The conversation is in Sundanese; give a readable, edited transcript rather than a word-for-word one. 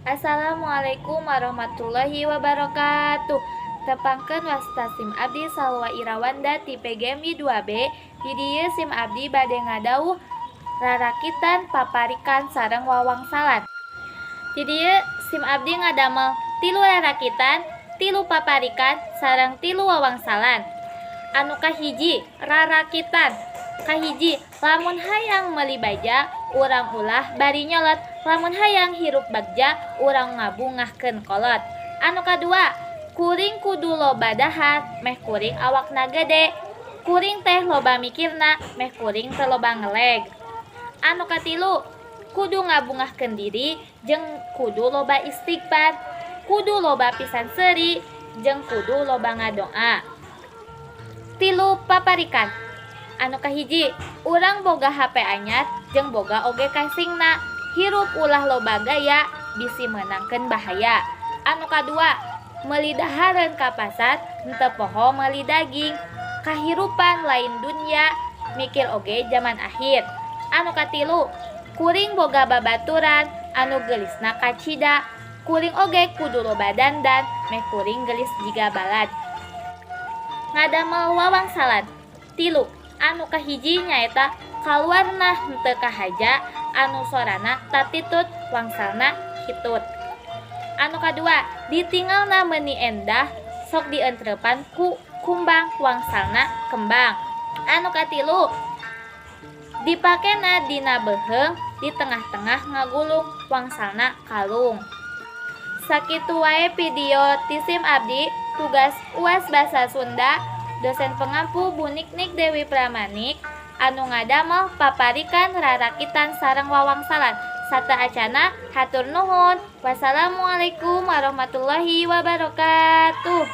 Assalamualaikum warahmatullahi wabarakatuh. Tepangkeun wasta SIM abdi Salwa Irawanda ti PGMI 2B. Di dieu SIM abdi bade ngadawuh rarakitan paparikan sareng wawangsalan. Di dieu SIM abdi ngadamel 3 rarakitan, 3 paparikan sareng 3 wawangsalan. Anu kahiji, rarakitan. Kahiji, lamun hayang meuli baja, urang ulah bari nyolot. Lamun hayang hirup bagja, urang ngabungahkeun kolot. Anu kadua, kuring kudu loba dahar, meh kuring awakna gede. Kuring teh loba mikirna, meh kuring teu loba ngeleg. Anu katilu, kudu ngabungahkeun diri, jeung kudu loba istighfar. Kudu loba pisan seuri, jeung kudu loba ngadoa. 3 paparikan. Anu kahiji, urang boga HP anyar jeung boga oge casingna. Hirup ulah loba gaya, bisi meunangkeun bahaya. Anu kadua, meuli dahareun ka pasar, henteu poho meuli daging. Kahirupan lain dunya, mikir oge zaman akhir. Anu katilu, kuring boga babaturan, anu geulisna kacida. Kuring oge kudu loba dandan, meh kuring geulis jiga balad. Ngadamel wawangsalan. 3. Anu kahiji nyaeta kaluarna henteu kahaja, anu sorana tatitut, wangsalna hitut. Anu kadua, ditinggalna meuni endah, sok dientreupan ku kumbang, wangsalna kembang. Anu katilu, dipakena dina beuheung, di tengah-tengah ngagulung, wangsalna kalung. Sakitu wae video ti SIM abdi, tugas UAS Basa Sunda, dosen pengampu Bu Niknik Dewi Pramanik, anu ngadamel paparikan rarakitan sareng wawangsalan. Sata acana hatur nuhun. Wassalamualaikum warahmatullahi wabarakatuh.